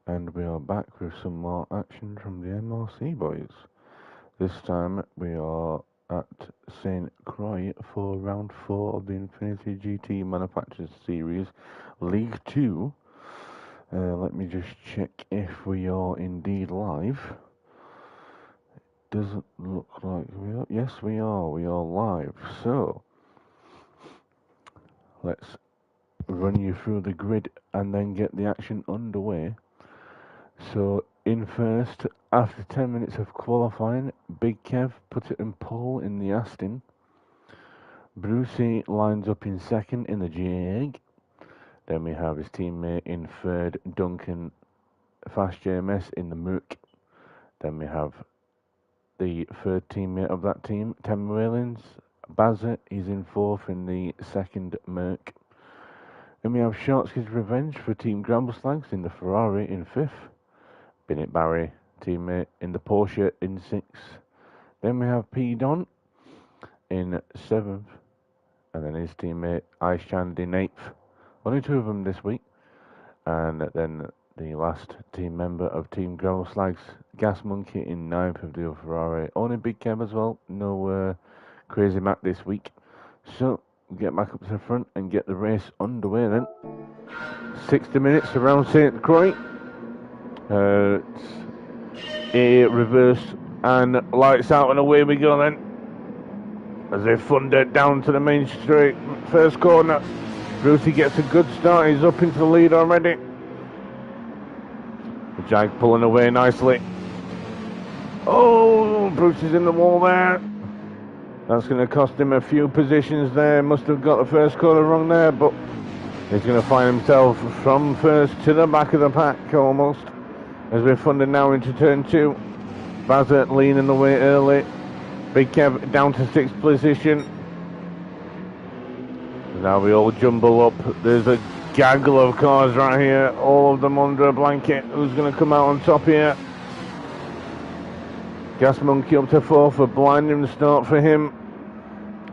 And we are back with some more action from the MRC boys. This time we are at St. Croix for round 4 of the Infinity GT Manufacturers Series League 2. Let me just check if we are indeed live. Doesn't look like we are. Yes, we are. We are live. So, let's run you through the grid and then get the action underway. So, in first, after 10 minutes of qualifying, Big Kev put it in pole in the Aston. Brucey lines up in second in the Jag. Then we have his teammate in third, Duncan Fast JMS in the Mook. Then we have the third teammate of that team, Tim Whalens. Bazza is in fourth in the second Merc. Then we have Shortsky's Revenge for Team Grambleslags in the Ferrari in fifth. Bennett Barry, teammate, in the Porsche in sixth. Then we have P. Don in seventh. And then his teammate, Ice Chand in eighth. Only two of them this week. And then the last team member of Team Grambleslags, Gas Monkey in ninth of the Ferrari. Only Big Kev as well. No Crazy Mac this week. So, we'll get back up to the front and get the race underway then. 60 minutes around St. Croix. A reverse and lights out and away we go then. As they thunder down to the main straight. First corner. Brucey gets a good start. He's up into the lead already. The Jag pulling away nicely. Oh, Bruce is in the wall there. That's going to cost him a few positions there. Must have got the first corner wrong there, but he's going to find himself from first to the back of the pack almost. As we're funding now into turn 2. Bazza leaning the way early. Big Kev down to 6th position. Now we all jumble up. There's a gaggle of cars right here, all of them under a blanket. Who's going to come out on top here? Gas Monkey up to 4th, a blinding start for him.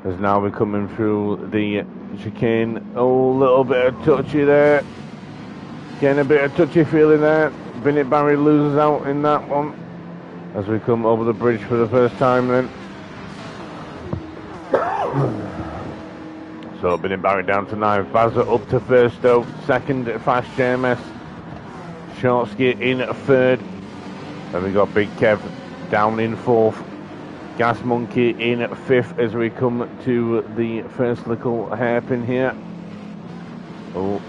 As now we're coming through the chicane. Oh, little bit of touchy there. Getting a bit of touchy feeling there. Bennett Barry loses out in that one. As we come over the bridge for the first time then. So Bennett Barry down to 9th. Bazza up to first though. Second, Fast JMS. Shortsky in 3rd. Then we got Big Kev down in 4th. Gas Monkey in 5th as we come to the first little hairpin here. Oh,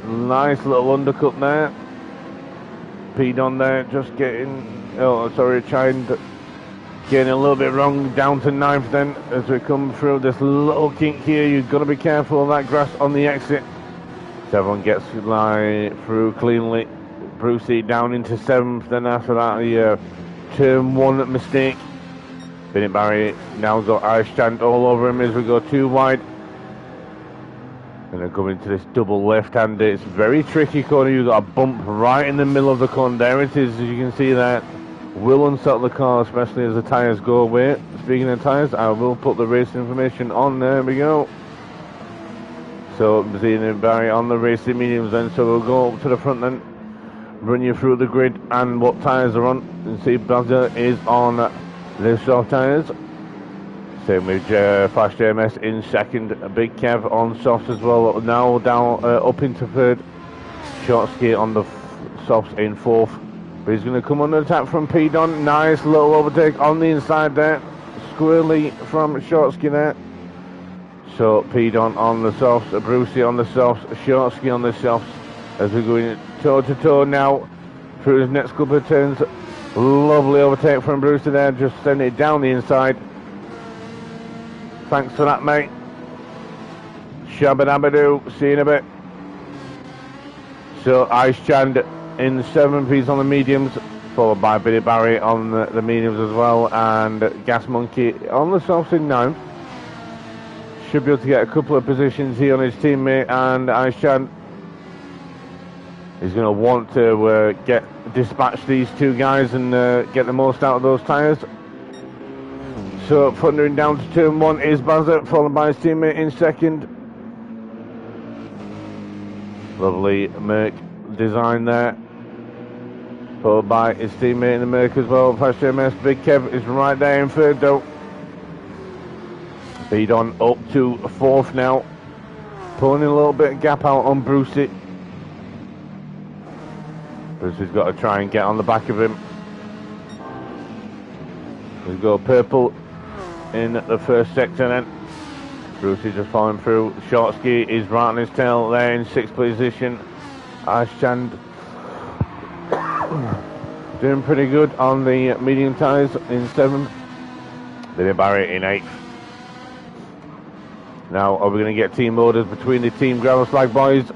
nice little undercut there. Peed on there, just getting, getting a little bit wrong, down to 9th then, as we come through this little kink here. You've got to be careful of that grass on the exit. So everyone gets through cleanly. Brucey down into 7th, then after that, the turn 1 mistake. Bennett Barry now got Ice Chant all over him as we go too wide. And then coming to this double left-hand, it's very tricky corner. You've got a bump right in the middle of the corner. There it is, as you can see that. Will unsettle the car, especially as the tyres go away. Speaking of tyres, I will put the race information on. There we go. So, Bennett Barry on the racing mediums then. So we'll go up to the front then. Run you through the grid and what tyres are on. And see Bazza is on the soft tyres. Same with Fast JMS in second. Big Kev on softs as well. Now down up into 3rd. Shortsky on the softs in 4th. But he's going to come under attack from P. Don. Nice little overtake on the inside there. Squirrely from Shortsky there. So P. Don on the softs. Brucey on the softs. Shortsky on the softs. As we're going toe to toe now through his next couple of turns. Lovely overtake from Brucey there. Just sending it down the inside. Thanks for that, mate. Shabba-dabba-doo. See you in a bit. So, Ice Chand in 7th. He's on the mediums. Followed by Bennett Barry on the mediums as well. And Gas Monkey on the softs in 9th. Should be able to get a couple of positions here on his teammate. And Ice Chand is going to want to dispatch these two guys and get the most out of those tyres. So thundering down to turn 1 is Bazza, followed by his teammate in second. Lovely Merc design there. followed by his teammate in America as well. Fast JMS, Big Kev is right there in third though. Speed on up to fourth now. Pulling a little bit of gap out on Brucey. Brucey's got to try and get on the back of him. We go purple in the first sector then. Brucey just following through. Shortsky is right on his tail there in sixth position. Ashchand doing pretty good on the medium tyres in seventh. Billy Barry in eighth. Now, are we going to get team orders between the Team Gravel Slag boys?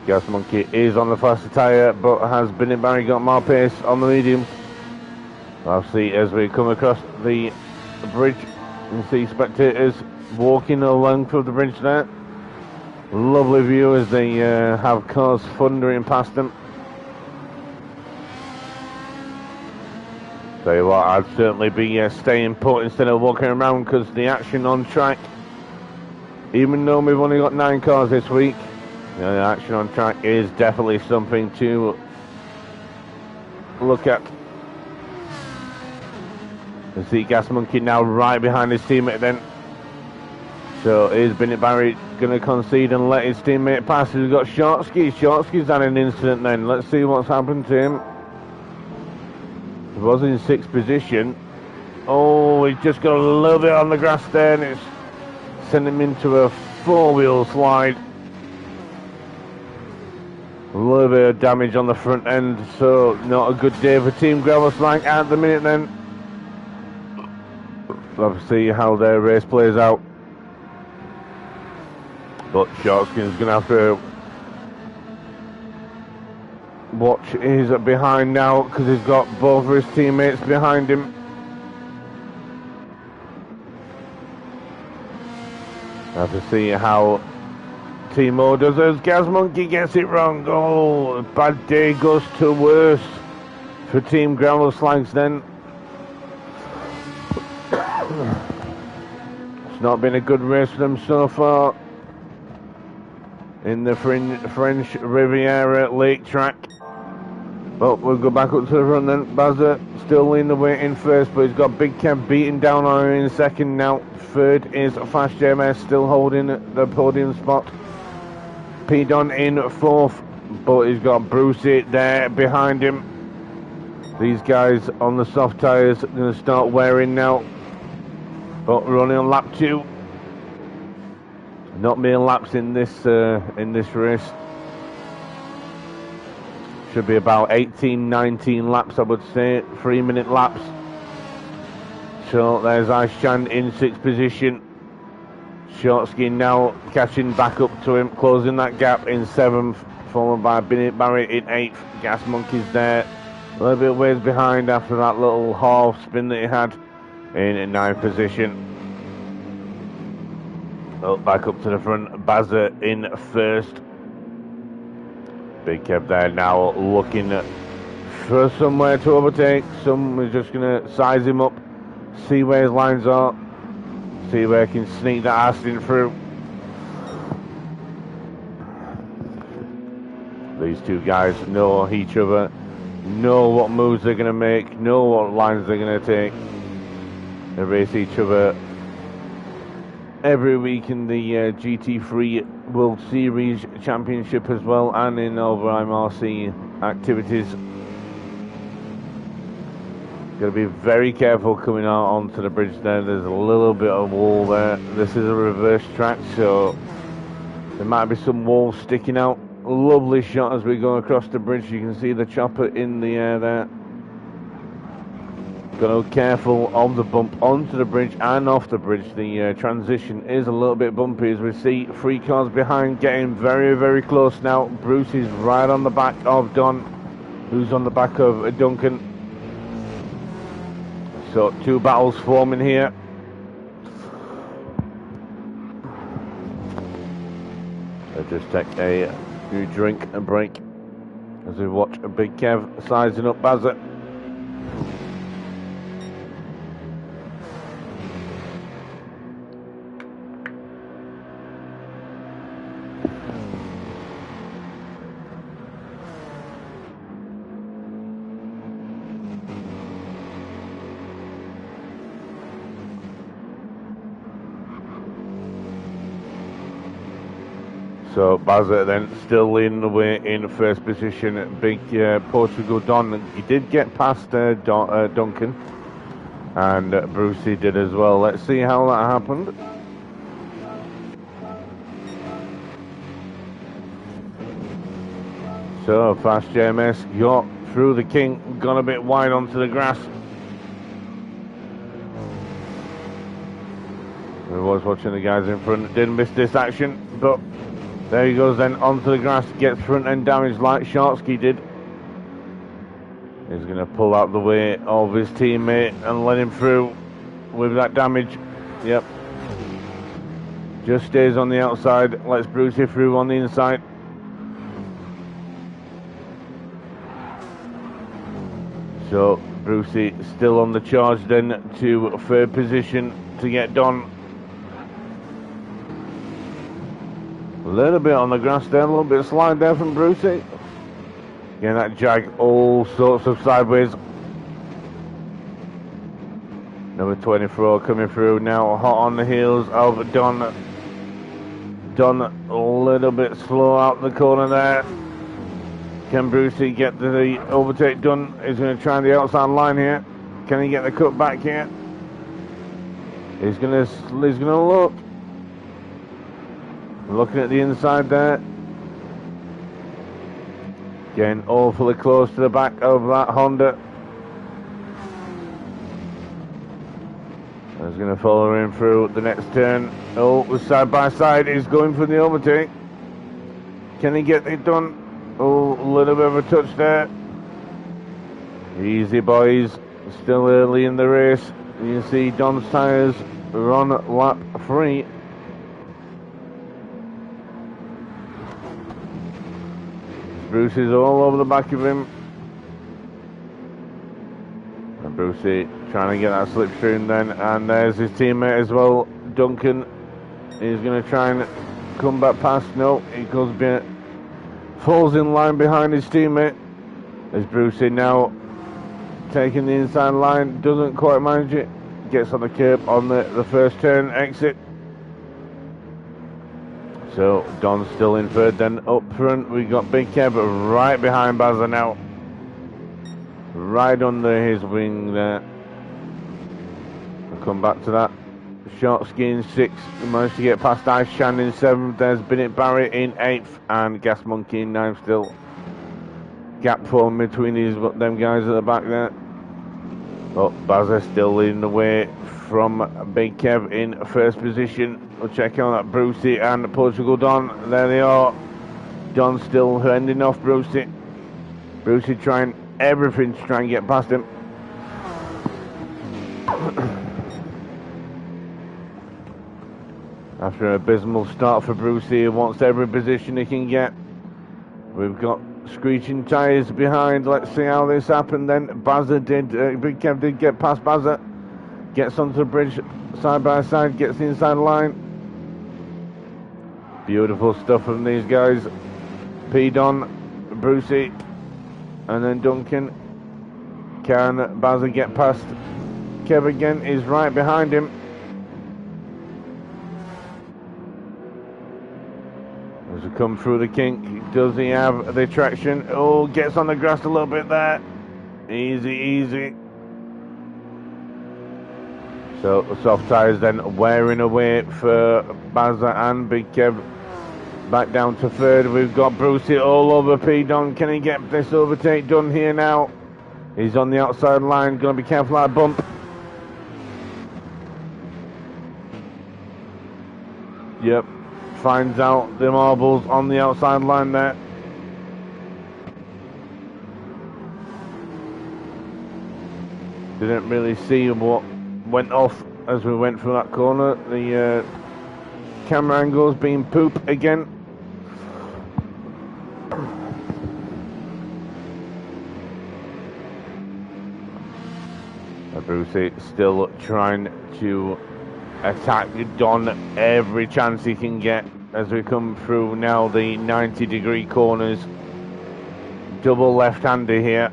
Gas Monkey is on the faster tyre, but has Billy Barry got more pace on the mediums? I'll see as we come across the bridge and see spectators walking the length of the bridge there. Lovely view as they have cars thundering past them. Tell you what, I'd certainly be staying put instead of walking around, because the action on track, even though we've only got 9 cars this week, you know, the action on track is definitely something to look at. You see Gas Monkey now right behind his teammate then. So is Bennett Barry going to concede and let his teammate pass? He's got Shortsky. Shortsky's had an incident then. Let's see what's happened to him. He was in 6th position. Oh, he's just got a little bit on the grass there, and it's sent him into a 4-wheel slide. A little bit of damage on the front end, so not a good day for Team Gravel Slag at the minute then. We'll have to see how their race plays out. But Shortsky's going to have to watch his behind now, because he's got both of his teammates behind him. Have to see how Team O does as Gas Monkey gets it wrong. Oh, bad day goes to worse for Team Gravel Slags then. It's not been a good race for them so far in the French Riviera Lake track. But we'll go back up to the front then. Bazza still leading the way in first, but he's got Big Kev beating down on him in second now. Third is Fast JMS still holding the podium spot. P-Don in fourth, but he's got Brucey there behind him. These guys on the soft tyres are going to start wearing now. But we're only on lap 2. Not many laps in this race. Should be about 18, 19 laps, I would say. 3-minute laps. So there's Aishan in 6th position. Shortsky now catching back up to him, closing that gap in 7th, followed by Bennett Barry in 8th. Gas Monkey's there, a little bit ways behind after that little half spin that he had in 9th position. Oh, back up to the front, Bazza in 1st. Big Kev there now looking for somewhere to overtake. Some is just going to size him up, see where his lines are, see where he can sneak that Aston through. These two guys know each other, know what moves they're going to make, know what lines they're going to take. They race each other every week in the GT3 World Series Championship as well, and in other MRC activities. Got to be very careful coming out onto the bridge there. There's a little bit of wall there. This is a reverse track, so there might be some walls sticking out. Lovely shot as we go across the bridge. You can see the chopper in the air there. Got to be careful of the bump onto the bridge and off the bridge. The transition is a little bit bumpy as we see 3 cars behind getting very, very close now. Bruce is right on the back of Don, who's on the back of Duncan. So 2 battles forming here. Let's just take a new drink and break as we watch a Big Kev sizing up Bazza. So Bazza then still leading the way in first position. Big Portugal Don, he did get past Duncan, and Brucey did as well. Let's see how that happened. So Fast JMS got through the kink, gone a bit wide onto the grass. I was watching the guys in front, didn't miss this action, but there he goes then onto the grass, gets front end damage like Sharksky did. He's going to pull out the way of his teammate and let him through with that damage. Yep. Just stays on the outside, lets Brucey through on the inside. So Brucey still on the charge then to third position to get Don. A little bit on the grass there, a little bit of slide there from Brucey. Again, that jag all sorts of sideways. Number 24 coming through now, hot on the heels of Don. Don a little bit slow out the corner there. Can Brucey get the overtake done? He's going to try the outside line here. Can he get the cut back here? He's going to look. Looking at the inside there. Getting awfully close to the back of that Honda. He's going to follow him through the next turn. Oh, side by side, he's going for the overtake. Can he get it done? Oh, a little bit of a touch there. Easy, boys. Still early in the race. You can see Don's tyres are on lap 3. Brucey's all over the back of him. And Brucey trying to get that slipstream then. And there's his teammate as well, Duncan. He's going to try and come back past. No, he goes behind. Falls in line behind his teammate. As Brucey now taking the inside line, doesn't quite manage it. Gets on the curb on the first turn exit. So Don's still in third. Then up front we got Big Kev right behind Bazza now. Right under his wing there. We'll come back to that. Short ski in 6th. We managed to get past Ice Shan in 7th. There's Bennett Barry in 8th. And Gas Monkey in 9th still. Gap forming between them guys at the back there. But Bazza still leading the way from Big Kev in first position. We'll check on that Brucey and Portugal Don. There they are. Don still ending off Brucey. Brucey trying everything to try and get past him. After an abysmal start for Brucey, he wants every position he can get. We've got screeching tyres behind. Let's see how this happened then. Bazza did, Big Kev did get past Bazza. Gets onto the bridge side by side, gets the inside line. Beautiful stuff from these guys. P. Don, Brucey, and then Duncan. Can Bazza get past Kev again? Is right behind him. As we come through the kink, does he have the traction? Oh, gets on the grass a little bit there. Easy, easy. So soft tyres then wearing away for Bazza and Big Kev. Back down to third. We've got Brucey all over P. Don. Can he get this overtake done here now? He's on the outside line. Going to be careful of that bump. Yep. Finds out the marbles on the outside line there. Didn't really see what went off as we went through that corner. The camera angle's being poop again. Brucey still trying to attack Don every chance he can get as we come through now the 90-degree corners. Double left-hander here.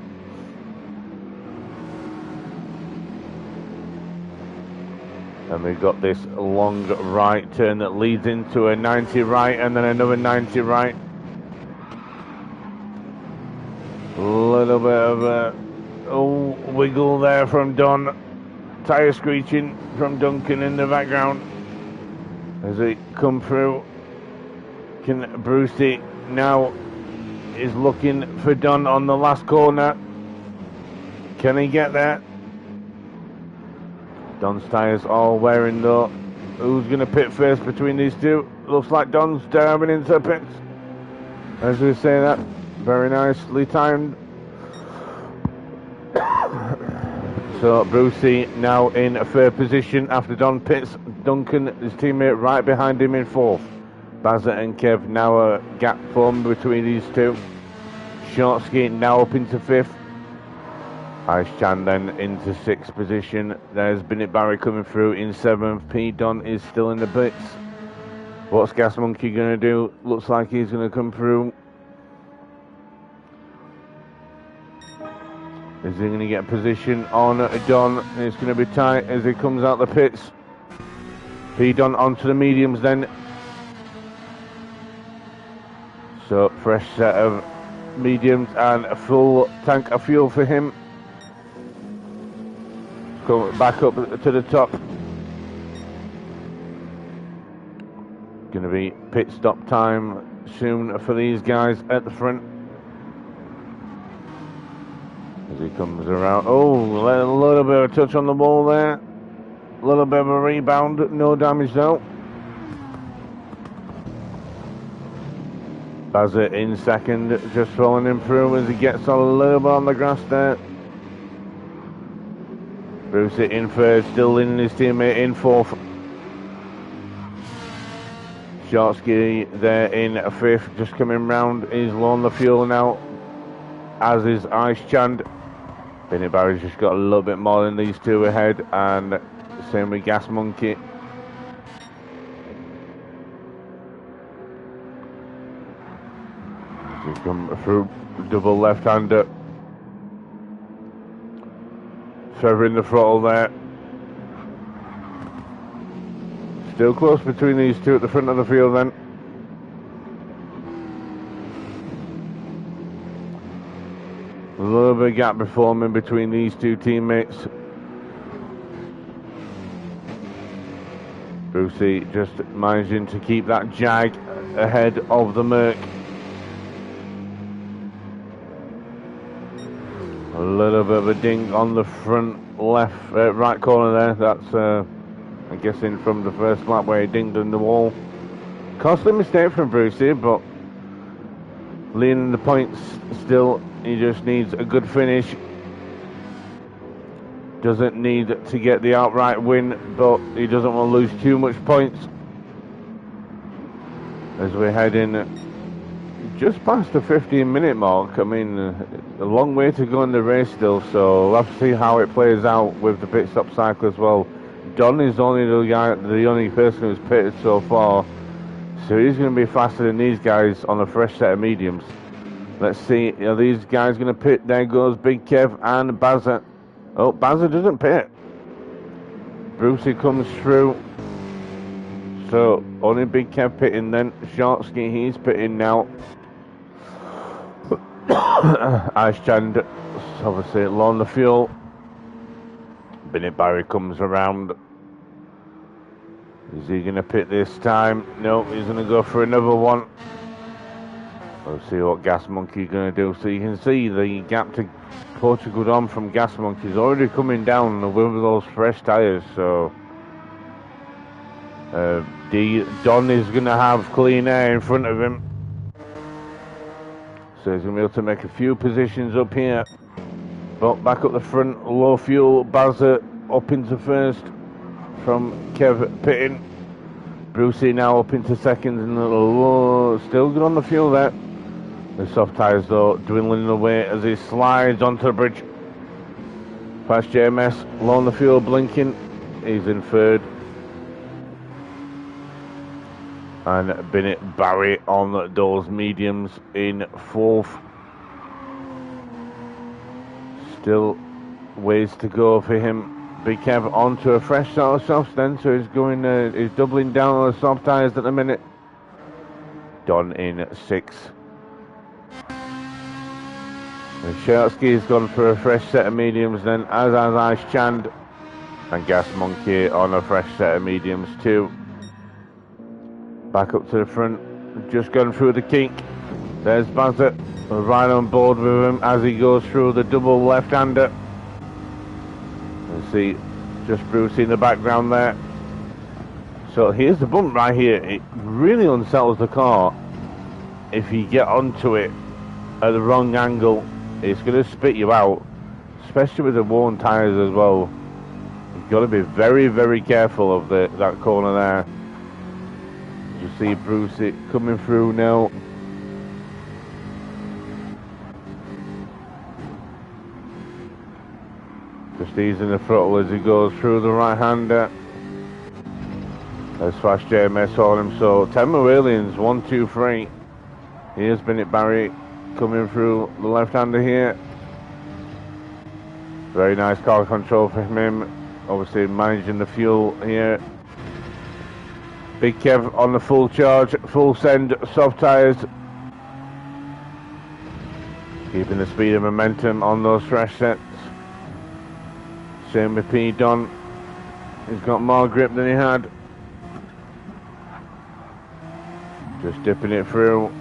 And we've got this long right turn that leads into a 90 right and then another 90 right. A little bit of a wiggle there from Don. Tyre screeching from Duncan in the background as they come through. Can Brucey now is looking for Don on the last corner. Can he get there? Don's tyres all wearing though. Who's going to pit first between these two? Looks like Don's diving into pits. As we say that, very nicely timed. So Brucey now in a third position after Don pits. Duncan, his teammate, right behind him in fourth. Bazza and Kev now a gap formed between these two. Shortsky now up into fifth. Ice Chan then into sixth position. There's Bennett Barry coming through in seventh. P. Don is still in the pits. What's Gas Monkey going to do? Looks like he's going to come through. Is he going to get a position on Don? It's going to be tight as he comes out the pits. P. Don onto the mediums then. So fresh set of mediums and a full tank of fuel for him. Come back up to the top. Going to be pit stop time soon for these guys at the front. As he comes around. Oh, a little bit of a touch on the ball there. A little bit of a rebound. No damage though. Bazza in second. Just throwing him through as he gets a little bit on the grass there. Bruce in third, still leading his teammate in fourth. Shortsky there in fifth, just coming round. He's low on the fuel now, as is Ice Chand. Benny Barry's just got a little bit more than these two ahead, and same with Gas Monkey. As he come through, double left-hander. Trevor in the throttle there. Still close between these two at the front of the field then. A little bit of gap forming between these two teammates. Brucey just managing to keep that Jag ahead of the Merc. A little bit of a ding on the front left, right corner there. That's, I'm guessing, from the first lap where he dinged in the wall. Costly mistake from Brucey, but leading the points still. He just needs a good finish. Doesn't need to get the outright win, but he doesn't want to lose too much points. As we're heading just past the 15-minute mark. I mean, a long way to go in the race still, so we'll have to see how it plays out with the pit stop cycle as well. Don is only the only person who's pitted so far, so he's going to be faster than these guys on a fresh set of mediums. Let's see, are these guys going to pit? There goes Big Kev and Bazza. Oh, Bazza doesn't pit. Brucey comes through. So, only Big Kev pitting then. Shortsky, he's pitting now. Ice Chand, obviously low on the fuel. Bennett Barry comes around. Is he going to pit this time? No, he's going to go for another one. We'll see what Gas Monkey is going to do. So you can see the gap to Portugal Don from Gas Monkey is already coming down with those fresh tyres. So Don is going to have clean air in front of him. So he's going to be able to make a few positions up here. But back up the front, low fuel, Bazza up into first from Kev pitting. Brucey now up into second and low, still good on the fuel there. The soft tyres though dwindling away as he slides onto the bridge. Past JMS, low on the fuel, blinking. He's in third. And Bennett Barry on those mediums in fourth. Still ways to go for him. Big Kev onto a fresh sort of softs then, so he's going, he's doubling down on the soft tyres at the minute. Don in 6. And Sharksky's gone for a fresh set of mediums then, as has Ice Chand. And Gas Monkey on a fresh set of mediums too. Back up to the front, just gone through the kink. There's Bazza, right on board with him as he goes through the double left-hander. And see just Bruce in the background there. So here's the bump right here. It really unsettles the car. If you get onto it at the wrong angle, it's going to spit you out, especially with the worn tyres as well. You've got to be very, very careful of that corner there. You see Bruce coming through now. Just easing the throttle as he goes through the right-hander. There's Flash JMS on him. So 10 Meridians, 1, 2, 3. Here's Bennett Barry coming through the left-hander here. Very nice car control from him. Obviously managing the fuel here. Big Kev on the full charge, full send, soft tyres. Keeping the speed and momentum on those fresh sets. Same with P. Don. He's got more grip than he had. Just dipping it through.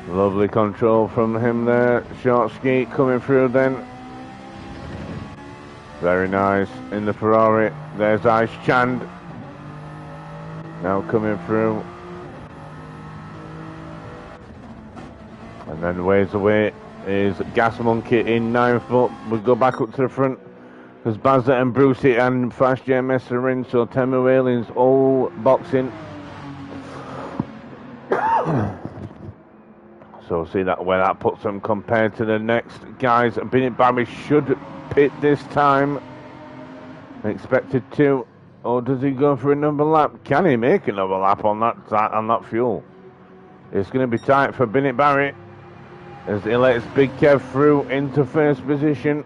Lovely control from him there. Short ski coming through then. Very nice in the Ferrari. There's Ice Chand. Now coming through. And then ways away is Gas Monkey in 9th, but we'll go back up to the front because Bazza and Brucey and Fast JMS are in, so 10 Aliens all boxing. So see that where that puts them compared to the next guys. Bennett Barry should pit this time. Expected to, or does he go for another lap? Can he make another lap on that fuel? It's going to be tight for Bennett Barry as he lets Big Kev through into first position.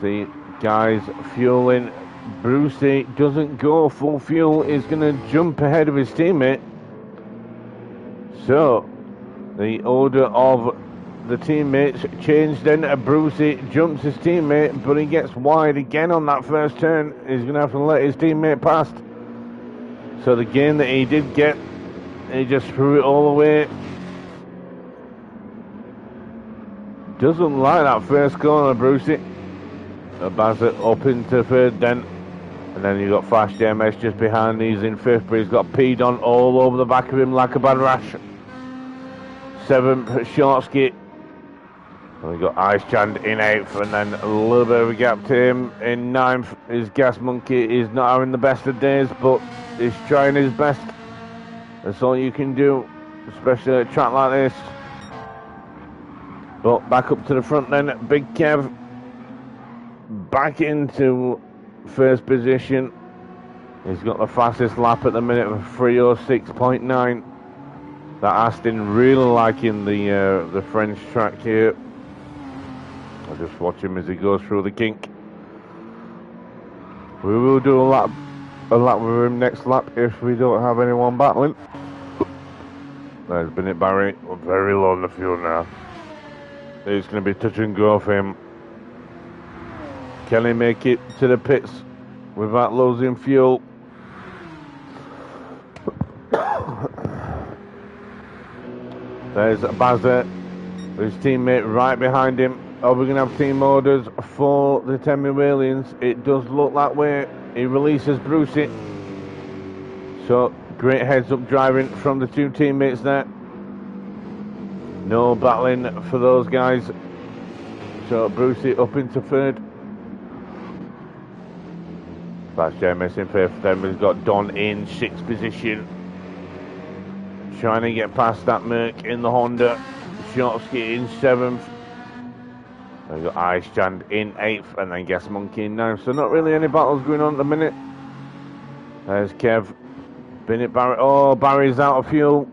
The guys fueling. Brucey doesn't go full fuel. He's going to jump ahead of his teammate. So the order of the teammates changed then. Brucey jumps his teammate, but he gets wide again on that first turn. He's going to have to let his teammate past. So the gain that he did get, he just threw it all away. Doesn't like that first corner, Brucey. Bazza up into third then. And then you've got Flash JMS just behind. He's in 5th, but he's got P on all over the back of him like a bad rash. 7th, Short Ski. And we've got Ice Chand in 8th, and then a little bit of a gap to him in 9th. His Gas Monkey is not having the best of days, but he's trying his best. That's all you can do, especially at a track like this. But back up to the front then, Big Kev back into first position. He's got the fastest lap at the minute of 3:06.9. That Aston really liking the French track here. I'll just watch him as he goes through the kink. We will do a lap with him next lap if we don't have anyone battling. There's Bennett Barry. We're very low on the fuel now. It's going to be touch and go for him. Can he make it to the pits without losing fuel? There's Bazza, his teammate right behind him. Are we going to have team orders for the 10 Aliens? It does look that way. He releases Brucey. So, great heads up driving from the two teammates there. No battling for those guys. So, Brucey up into third. That's JMS in 5th. Then we've got Don in 6th position. Trying to get past that Merc in the Honda. Short Ski in 7th. We've got Ice Chand in 8th, and then Gas Monkey in 9th. So not really any battles going on at the minute. There's Kev. Bennett Barry. Oh, Barry's out of fuel.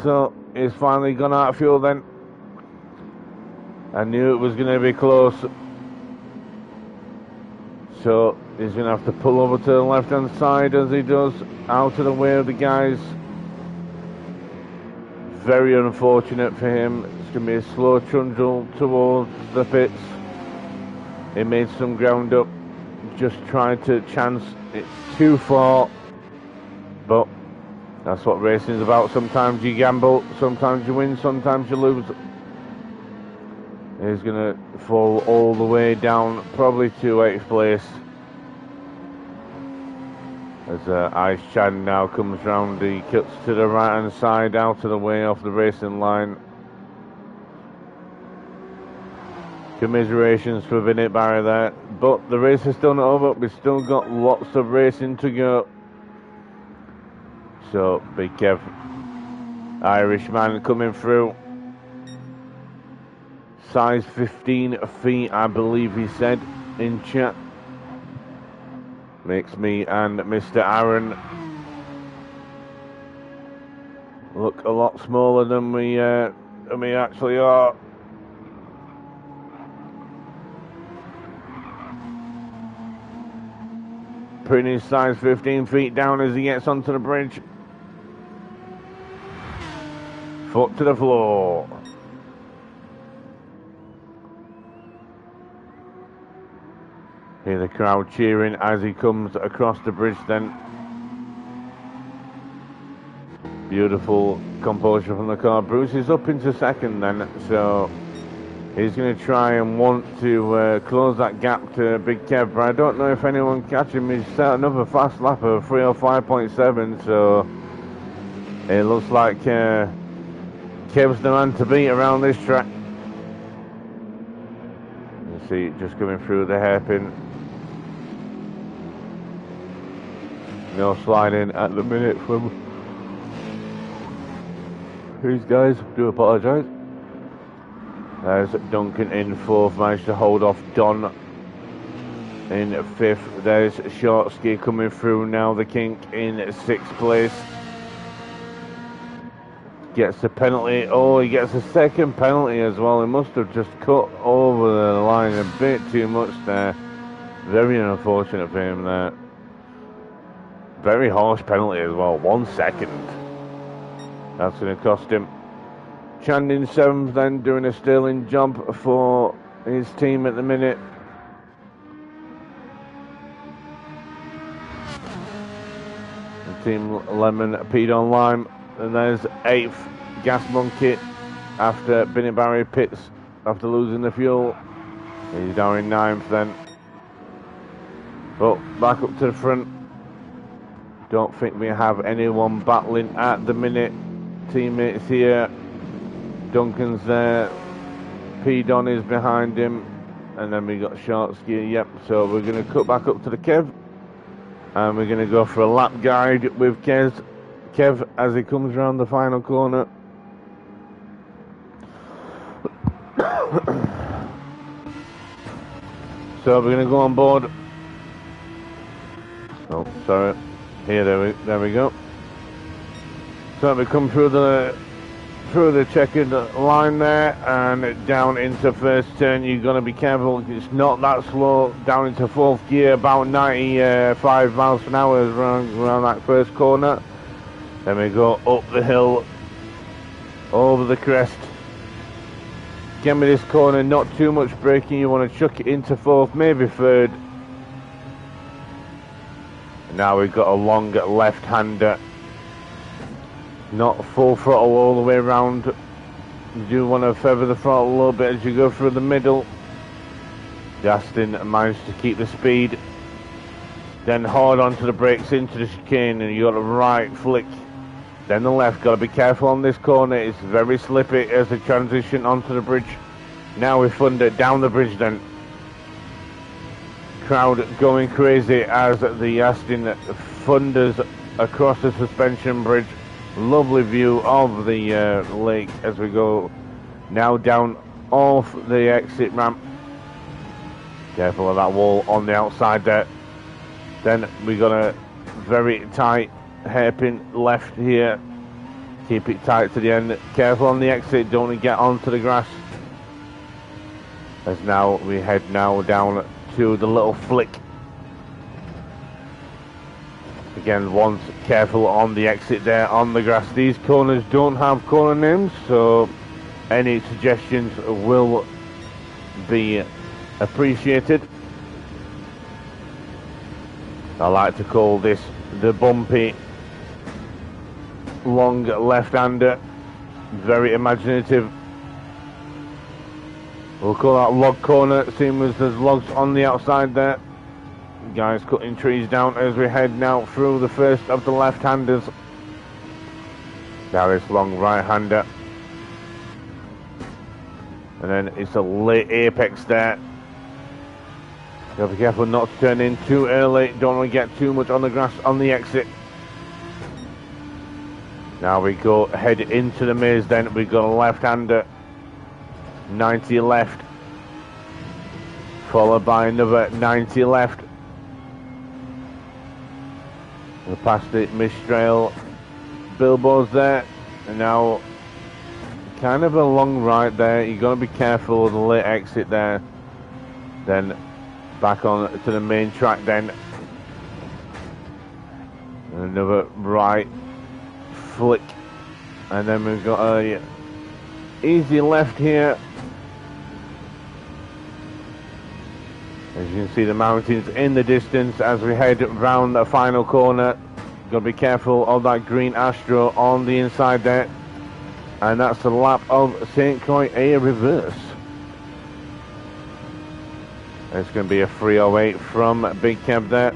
So he's finally gone out of fuel then. I knew it was going to be close. So he's going to have to pull over to the left hand side as he does, out of the way of the guys. Very unfortunate for him. It's going to be a slow trundle towards the pits. He made some ground up, just trying to chance it too far, but that's what racing is about. Sometimes you gamble, sometimes you win, sometimes you lose. He's going to fall all the way down, probably to 8th place. As Ice Chan now comes round, he cuts to the right hand side, out of the way off the racing line. Commiserations for Vinit Barry there, but the race is still not over. We've still got lots of racing to go. So Big Kev, Irishman coming through. Size 15 feet, I believe he said in chat. Makes me and Mr. Aaron look a lot smaller than we actually are. Putting his size 15 feet down as he gets onto the bridge. Foot to the floor. Hear the crowd cheering as he comes across the bridge then. Beautiful composure from the car. Bruce is up into second then, so he's going to try and want to close that gap to Big Kev, but I don't know if anyone catch him. He's set another fast lap of 305.7, so it looks like Kev's the man to beat around this track. You see it just coming through the hairpin. No sliding at the minute from these guys. Do apologise. There's Duncan in 4th, managed to hold off Don in 5th. There's Shortsky coming through now, the kink in 6th place. Gets a penalty. Oh, he gets a second penalty as well. He must have just cut over the line a bit too much there. Very unfortunate for him there. Very harsh penalty as well. 1 second. That's going to cost him. Chand in 7th then, doing a sterling job for his team at the minute. And Team Lemon, Pete on Lime. And there's 8th, Gas Monkey, after Binny Barry pits after losing the fuel. He's down in 9th then. But back up to the front. Don't think we have anyone battling at the minute. Teammates here. Duncan's there. P. Don is behind him. And then we got Shortsky. Yep, so we're going to cut back up to the Kev. And we're going to go for a lap guide with Kev as he comes around the final corner. So we're going to go on board. Oh, sorry. Here, there we go. So we come through the checkered line there and down into first turn. You've got to be careful. It's not that slow. Down into 4th gear, about 95 miles an hour around that first corner. Then we go up the hill, over the crest. Get me this corner, not too much braking. You want to chuck it into 4th, maybe 3rd. Now we've got a long left-hander. Not full throttle all the way around. You do want to feather the throttle a little bit as you go through the middle. Justin managed to keep the speed. Then hard onto the brakes into the chicane, and you got a right flick. Then the left. Got to be careful on this corner. It's very slippy as they transition onto the bridge. Now we thunder down the bridge then. Crowd going crazy as the Aston thunders across the suspension bridge. Lovely view of the lake as we go now down off the exit ramp. Careful of that wall on the outside there. Then we got a very tight hairpin left here. Keep it tight to the end. Careful on the exit, don't want to get onto the grass. As now we head now down to the little flick Again, once careful on the exit there on the grass. These corners don't have corner names, so any suggestions will be appreciated. I like to call this the bumpy long left-hander. Very imaginative. We'll call that log corner, seeing as there's logs on the outside there. Guys cutting trees down as we head now through the first of the left-handers. Now this long right-hander. And then it's a late apex there. Gotta be careful not to turn in too early. Don't want to get too much on the grass on the exit. Now we go head into the maze then. We got a left-hander. 90 left. Followed by another 90 left. We're past the Mistral billboards there. And now kind of a long right there. You've got to be careful of the late exit there. Then back on to the main track then. Another right flick. And then we've got a easy left here. As you can see the mountains in the distance as we head round the final corner. Got to be careful of that green Astro on the inside there. And that's the lap of St. Croix A reverse. It's going to be a 3:08 from Big Kev there.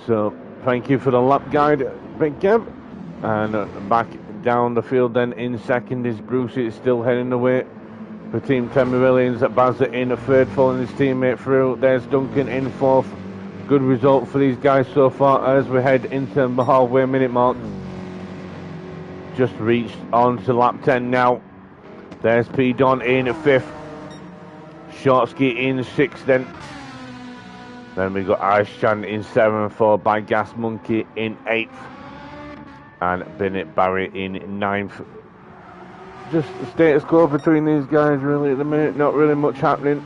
So thank you for the lap guide, Big Kev. And back down the field then in second is Bruce. It's still heading away for Team 10 Millions. Bazza in third, following his teammate through. There's Duncan in fourth. Good result for these guys so far as we head into the halfway minute mark. Just reached on to lap 10 now. There's P. Don in fifth. Shortsky in sixth then. Then we got Ice Chan in seventh, followed by Gas Monkey in eighth. And Bennett Barry in ninth. Just the status quo between these guys really at the minute. Not really much happening.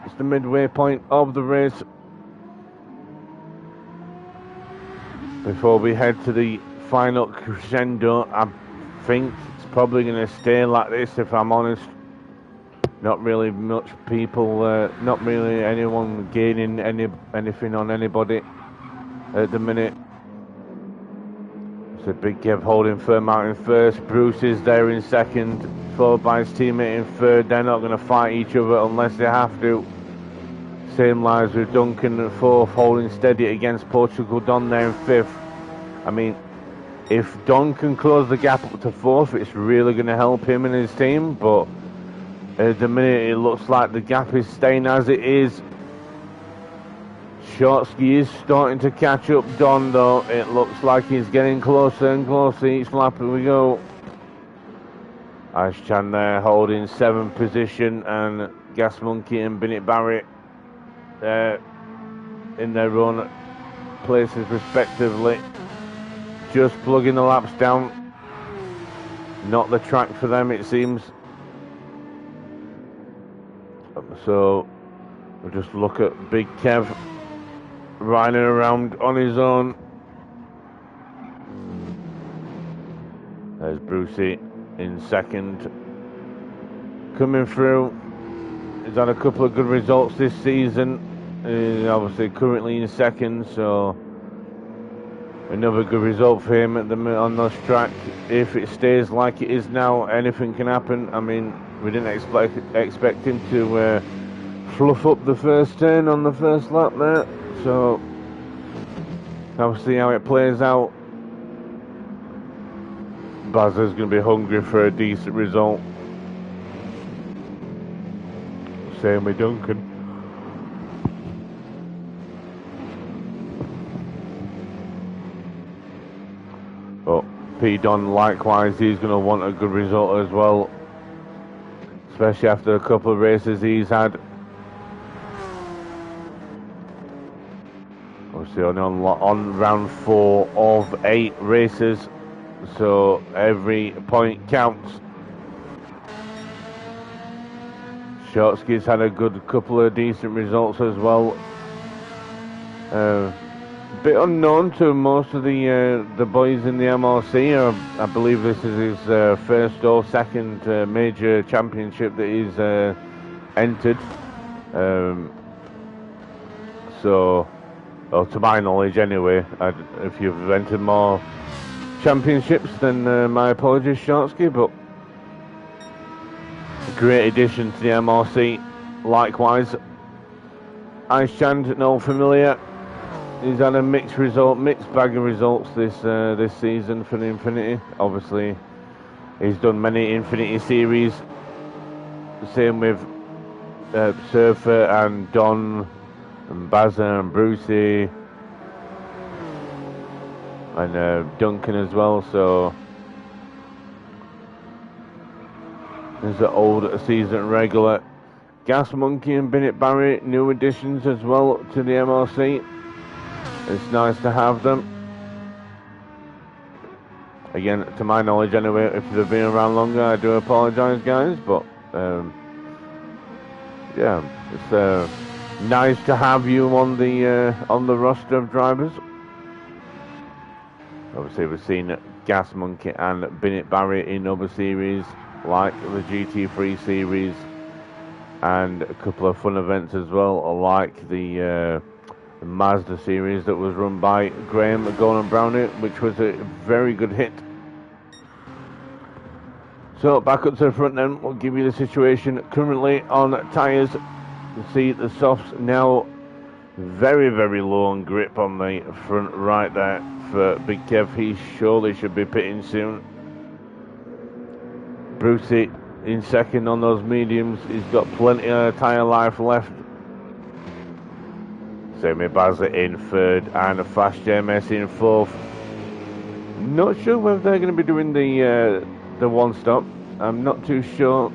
It's the midway point of the race. Before we head to the final crescendo, I think it's probably going to stay like this, if I'm honest. Not really much people, not really anyone gaining anything on anybody at the minute. So Big Kev holding firm out in first. Bruce is there in second, followed by his teammate in third. They're not going to fight each other unless they have to. Same lies with Duncan in fourth, holding steady against Portugal Don there in fifth. I mean, if Don can close the gap up to fourth, it's really going to help him and his team. But at the minute, it looks like the gap is staying as it is. Shortsky is starting to catch up Don though. It looks like he's getting closer and closer each lap as we go. Ice Chan there holding 7th position, and Gas Monkey and Bennett Barry in their own places respectively. Just plugging the laps down. Not the track for them, it seems. So we'll just look at Big Kev riding around on his own. There's Brucey in second. Coming through. He's had a couple of good results this season. He's obviously currently in second, so another good result for him at the on this track. If it stays like it is now, anything can happen. I mean, we didn't expect him to fluff up the first turn on the first lap there. So, I'll see how it plays out. Bazza's going to be hungry for a decent result. Same with Duncan. But P. Don, likewise, he's going to want a good result as well. Especially after a couple of races he's had. Obviously only on round 4 of 8 races, so every point counts. Shortsky's had a good couple of decent results as well. Bit unknown to most of the boys in the MRC. I believe this is his first or second major championship that he's entered. So, well, to my knowledge anyway, if you've entered more championships, then my apologies, Shortsky, but great addition to the MRC. Likewise, Ice Chand, no familiar. He's had a mixed bag of results this season for the Infinity. Obviously, he's done many Infinity series. Same with Surfer and Don and Bazza and Brucey and Duncan as well. So he's an old season regular. Gas Monkey and Bennett Barry, new additions as well to the MRC. It's nice to have them. Again, to my knowledge anyway, if they've been around longer, I do apologise, guys, but yeah, it's nice to have you on the roster of drivers. Obviously, we've seen Gas Monkey and Bennett Barry in other series, like the GT3 series, and a couple of fun events as well, like the Mazda series that was run by Graham Gordon Brownie, which was a very good hit. So back up to the front then, we'll give you the situation currently on tyres. You see the softs now very, very low on grip on the front right there for Big Kev. He surely should be pitting soon. Brucey in second on those mediums. He's got plenty of tyre life left. Same with Bazza in third and Fast JMS in fourth. Not sure whether they're going to be doing the one stop. I'm not too sure.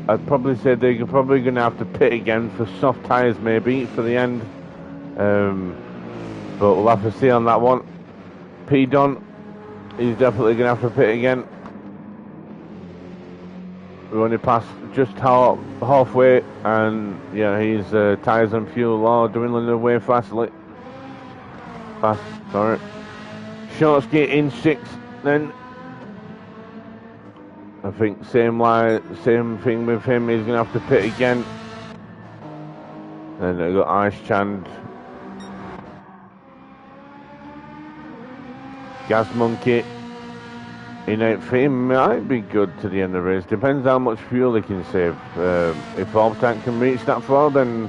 I'd probably say they're probably going to have to pit again for soft tyres maybe for the end. But we'll have to see on that one. P Don, he's definitely going to have to pit again. We only passed just halfway, and yeah, his tyres and fuel are dwindling away fastly. Sorry. Shortsky in sixth, then. I think same thing with him. He's gonna have to pit again. And I got Ice Chand, Gas Monkey in eighth. He might be good to the end of the race. Depends how much fuel he can save. If Orb Tank can reach that far, then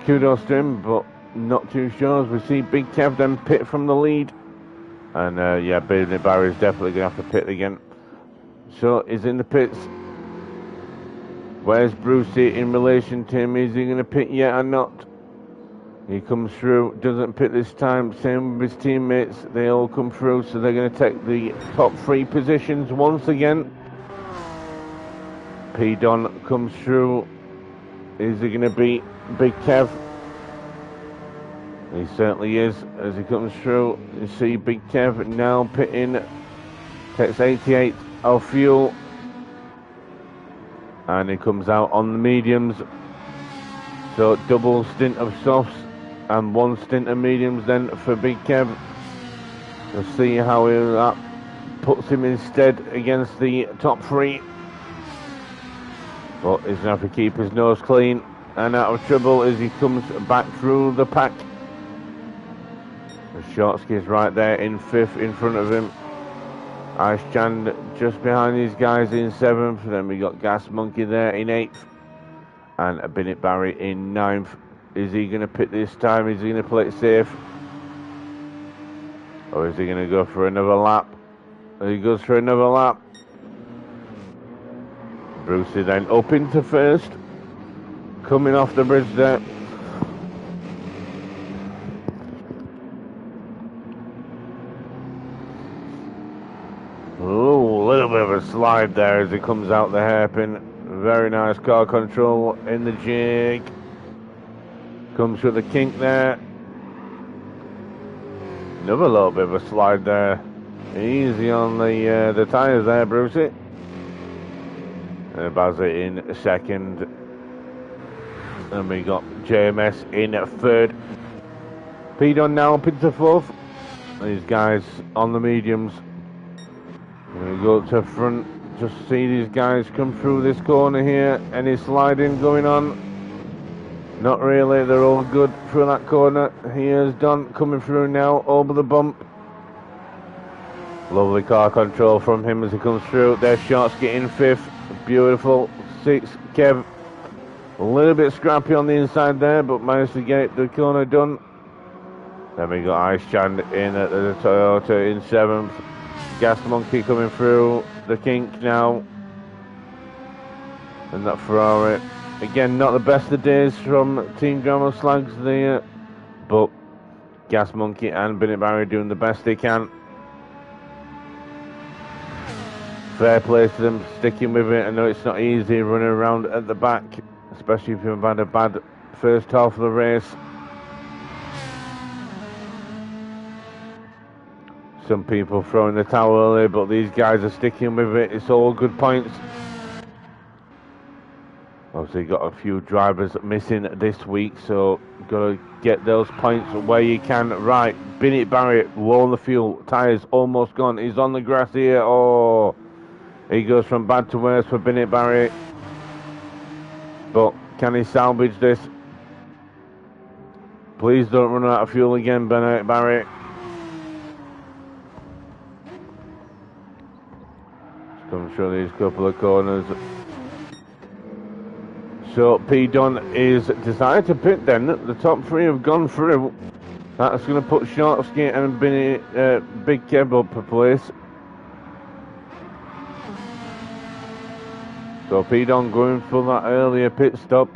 kudos to him. But not too sure. As we see Big Kev then pit from the lead, and yeah, Bennett Barry is definitely gonna have to pit again. So he's in the pits. Where's Brucey in relation to him? Is he going to pit yet or not? He comes through, doesn't pit this time. Same with his teammates. They all come through, so they're going to take the top three positions once again. P Don comes through. Is he going to beat Big Kev? He certainly is as he comes through. You see Big Kev now pitting. Takes 88 of fuel, and he comes out on the mediums. So double stint of softs and one stint of mediums then for Big Kev. We'll see how that puts him instead against the top three. But he's going to have to keep his nose clean and out of trouble as he comes back through the pack. The Shortsky is right there in fifth in front of him. Ice Chand just behind these guys in seventh. Then we got Gas Monkey there in eighth. And Bennett Barry in ninth. Is he going to pit this time? Is he going to play it safe? Or is he going to go for another lap? He goes for another lap. Brucey then up into first. Coming off the bridge there. Ooh, a little bit of a slide there as he comes out the hairpin. Very nice car control in the jig. Comes with the kink there. Another little bit of a slide there. Easy on the tyres there, Brucey. And Bazza in second. And we got JMS in third. Pedon now up into fourth. These guys on the mediums. We go to front. Just see these guys come through this corner here. Any sliding going on? Not really. They're all good through that corner. Here's Don coming through now over the bump. Lovely car control from him as he comes through. There's Shortsky in fifth. Beautiful. Sixth, Kev. A little bit scrappy on the inside there, but managed to get the corner done. Then we got Ice Chand in at the Toyota in seventh. Gas Monkey coming through the kink now. And that Ferrari. Again, not the best of days from Team Gramo Slags there. But Gas Monkey and Bennett Barry doing the best they can. Fair play to them, sticking with it. I know it's not easy running around at the back, especially if you've had a bad first half of the race. Some people throwing the towel early, but these guys are sticking with it. It's all good points. Obviously got a few drivers missing this week, so got to get those points where you can. Right, Bennett Barrett, low on the fuel, tyres almost gone. He's on the grass here. Oh, he goes from bad to worse for Bennett Barrett. But can he salvage this? Please don't run out of fuel again, Bennett Barrett. Come through these couple of corners. So P-Don is decided to pit then. The top three have gone through. That's going to put Shortsky and Big Kev up a place. So P-Don going for that earlier pit stop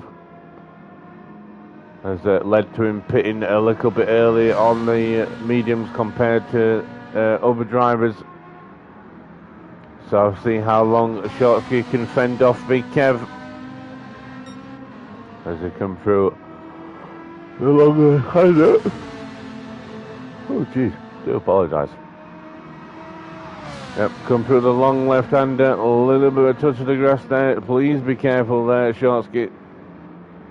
has led to him pitting a little bit early on the mediums compared to other drivers. So I'll see how long Shortsky can fend off Big Kev as they come through the longer hander. Oh jeez, do apologise. Yep, come through the long left-hander, a little bit of a touch of the grass there. Please be careful there, Shortsky.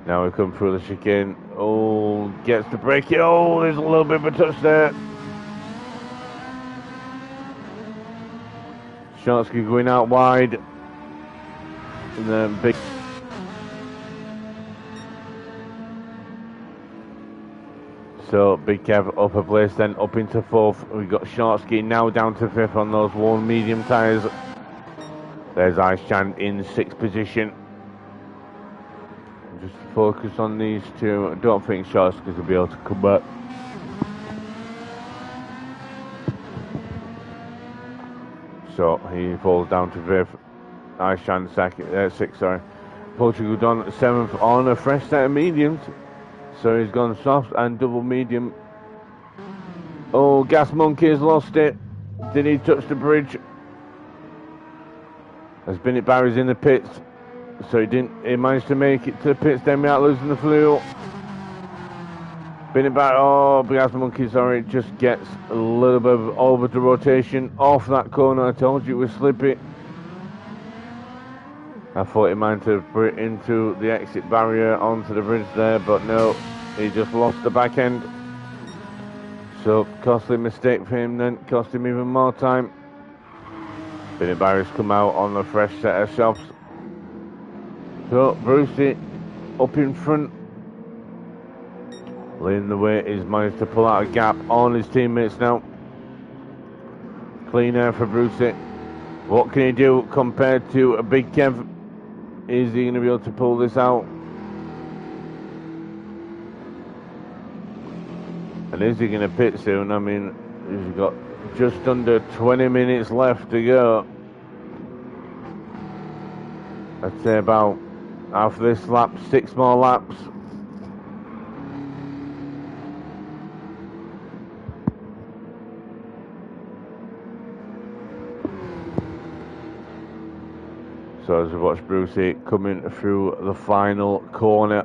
Now we come through the chicane. Oh, gets the brake. Oh, there's a little bit of a touch there. Shortsky going out wide. And then Big... So Big Kev up a place, then up into fourth. We've got Shortsky now down to fifth on those worn medium tyres. There's Ice Chan in sixth position. Just focus on these two. I don't think Shortsky will be able to come back. So he falls down to fifth. Ice Chan sixth, sorry. Portugal done seventh on a fresh set of mediums. So he's gone soft and double medium. Oh, Gas Monkey has lost it. Did he touch the bridge? As Bennett Barry's in the pits. So he managed to make it to the pits then without losing the fuel. Bennett Barry, oh, Gas Monkey, sorry, just gets a little bit of over the rotation off that corner. I told you it was slippy. I thought he might have put it into the exit barrier onto the bridge there, but no, he just lost the back end. So, costly mistake for him then, cost him even more time. Bennett Barry's come out on a fresh set of softs. So, Brucey up in front. Leading the way, he's managed to pull out a gap on his teammates now. Clean air for Brucey. What can he do compared to a Big Kev? Is he going to be able to pull this out? And is he going to pit soon? I mean, he's got just under 20 minutes left to go. I'd say about after this lap, 6 more laps. So as we watch Brucey coming through the final corner.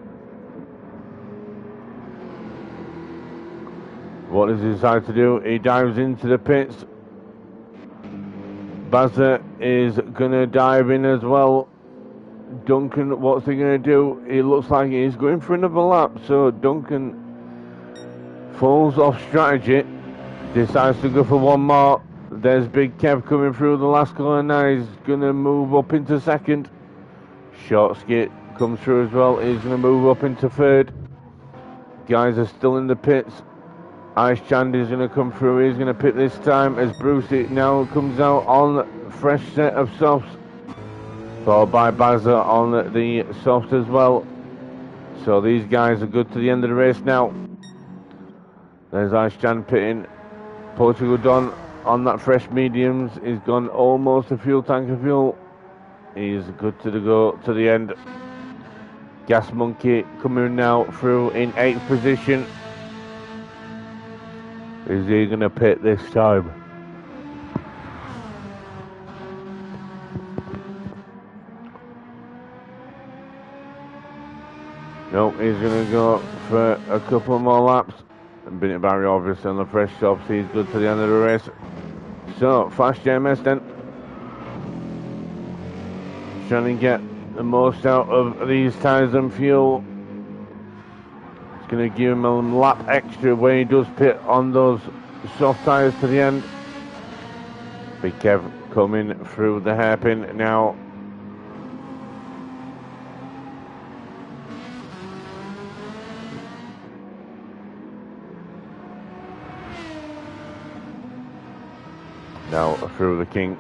What does he decide to do? He dives into the pits. Bazza is going to dive in as well. Duncan, what's he going to do? It looks like he's going for another lap. So Duncan falls off strategy, decides to go for one more. There's Big Kev coming through the last corner now. He's going to move up into second. Short skit comes through as well. He's going to move up into third. Guys are still in the pits. Ice Chandy is going to come through. He's going to pit this time as Brucey now comes out on fresh set of softs. Followed by Bazza on the soft as well. So these guys are good to the end of the race now. There's Ice Chan pitting. Portugal Don on that fresh mediums. He's gone almost a fuel tank of fuel. He's good to go to the end. Gas Monkey coming now through in 8th position. Is he going to pit this time? No, he's going to go for a couple more laps. And Bennett Barry obviously on the fresh softs. He's good to the end of the race. So, fast JMS then. Trying to get the most out of these tyres and fuel. It's going to give him a lap extra when he does pit on those soft tyres to the end. Big Kev coming through the hairpin now. Now through the kink.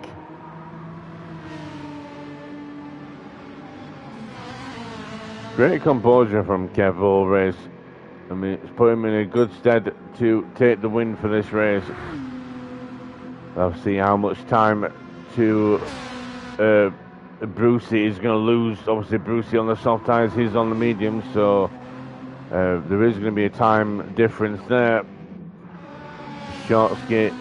Great composure from Kev all race. I mean, it's put him in a good stead to take the win for this race. I'll see how much time to Brucey is going to lose. Obviously, Brucey on the soft tyres, he's on the mediums, so there is going to be a time difference there. Short skate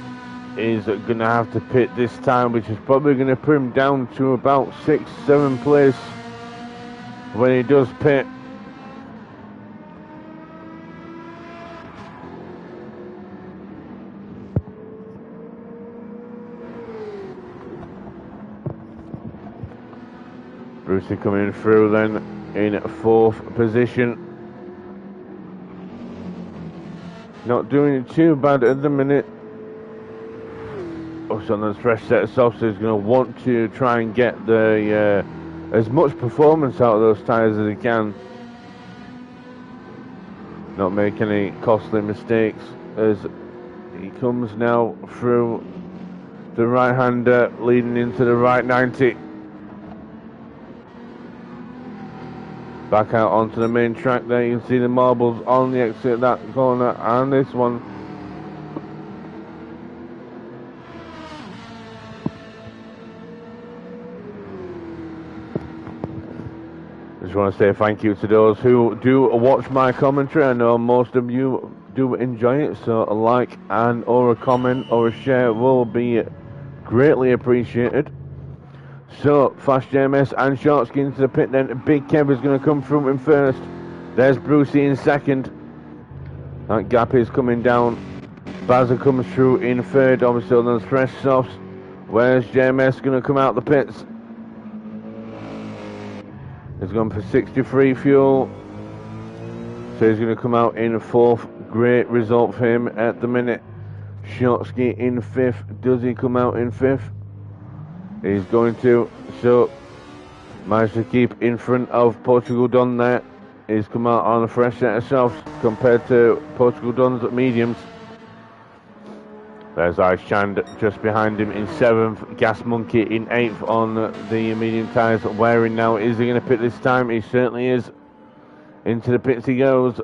is going to have to pit this time, which is probably going to put him down to about 6th, 7th place when he does pit. Brucey coming through then in 4th position. Not doing too bad at the minute. Also on the fresh set of softs, he's going to want to try and get the as much performance out of those tyres as he can. Not make any costly mistakes as he comes now through the right-hander leading into the right 90. Back out onto the main track there, you can see the marbles on the exit of that corner and this one. Just want to say thank you to those who do watch my commentary. I know most of you do enjoy it, so a like and or a comment or a share will be greatly appreciated. So, fast JMS and short skin to the pit then. Big Kev is going to come through in first. There's Brucey in second. That gap is coming down. Bazza comes through in third. Obviously on those fresh softs. Where's JMS going to come out the pits? He's gone for 63 fuel. So he's going to come out in 4th. Great result for him at the minute. Short ski in 5th. Does he come out in 5th? He's going to. So managed to keep in front of Portugal Don there. He's come out on a fresh set of softs compared to Portugal Don's mediums. There's Ice Chand just behind him in 7th. Gas Monkey in 8th on the medium tyres. Wearing now. Is he going to pit this time? He certainly is. Into the pits he goes.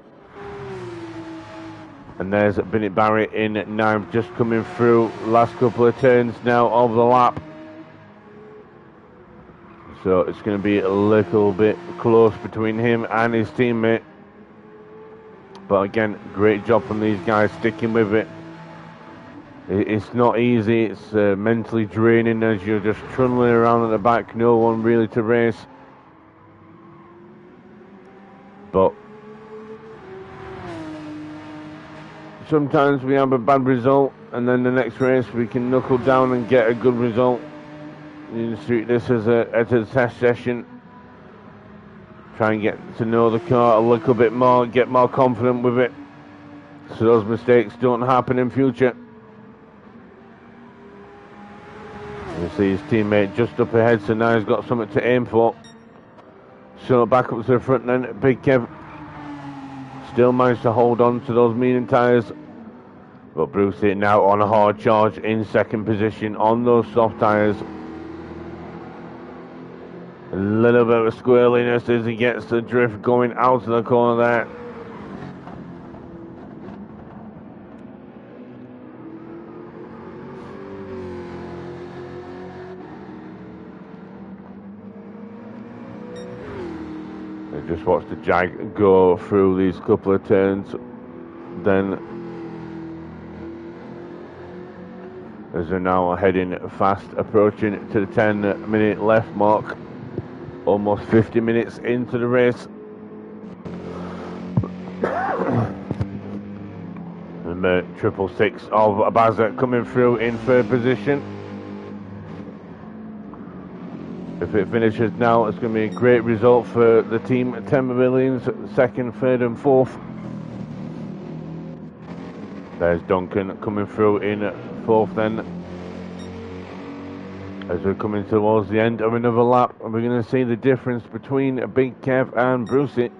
And there's Bennett Barry in 9th. Just coming through. Last couple of turns now of the lap. So it's going to be a little bit close between him and his teammate. But again, great job from these guys sticking with it. It's not easy, it's mentally draining as you're just trundling around at the back, no one really to race. But sometimes we have a bad result and then the next race we can knuckle down and get a good result. You can treat this as a test session. Try and get to know the car a little bit more, get more confident with it. so those mistakes don't happen in future. You see his teammate just up ahead, so now he's got something to aim for. So back up to the front then, Big Kev still managed to hold on to those medium tyres, but Brucey now on a hard charge in second position on those soft tyres. A little bit of squirreliness as he gets the drift going out of the corner there. Just watch the Jag go through these couple of turns. Then, as they're now heading fast, approaching to the 10-minute left mark, almost 50 minutes into the race. Number 666 of Baza coming through in third position. If it finishes now, it's going to be a great result for the team. 10 Pavilions, second, third and fourth. There's Duncan coming through in fourth then. As we're coming towards the end of another lap, and we're going to see the difference between Big Kev and Brucey.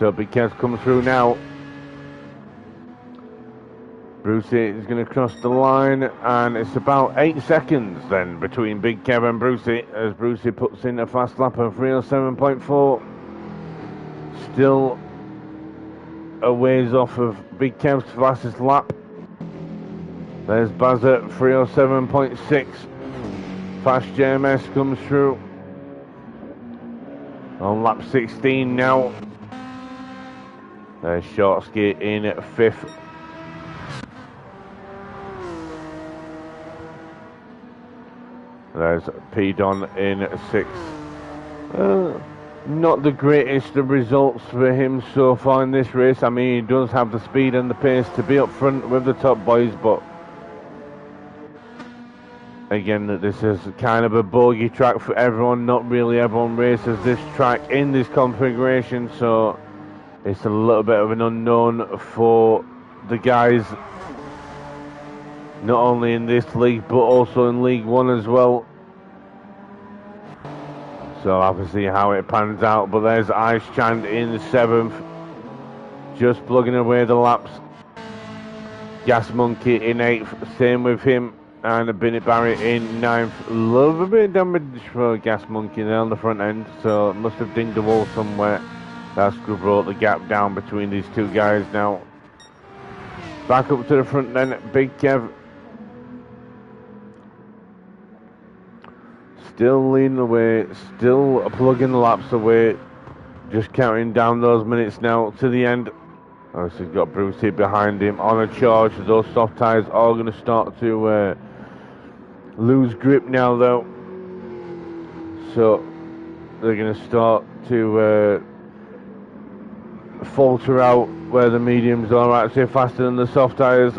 So Big Kev's coming through now. Brucey is going to cross the line, and it's about 8 seconds then between Big Kev and Brucey, as Brucey puts in a fast lap of 307.4. Still a ways off of Big Kev's fastest lap. There's Bazza, 307.6. Fast JMS comes through on lap 16 now. There's Shortsky in at 5th. There's P-Don in 6th. Not the greatest of results for him so far in this race. I mean, he does have the speed and the pace to be up front with the top boys, but again, this is kind of a bogey track for everyone. Not really everyone races this track in this configuration, so it's a little bit of an unknown for the guys, not only in this league but also in League One as well. So I'll have to see how it pans out. But there's Ice Chand in 7th, just plugging away the laps. Gas Monkey in 8th, same with him, and Binnett Barry in 9th. A little bit of damage for Gas Monkey there on the front end, so it must have dinged the wall somewhere. That's brought the gap down between these two guys now. Back up to the front then, Big Kev. Still leading the way, still plugging the laps away. Just counting down those minutes now to the end. Obviously he's got Brucey behind him on a charge. Those soft tyres are going to start to lose grip now though. So they're going to start to falter out where the mediums are actually faster than the soft tyres.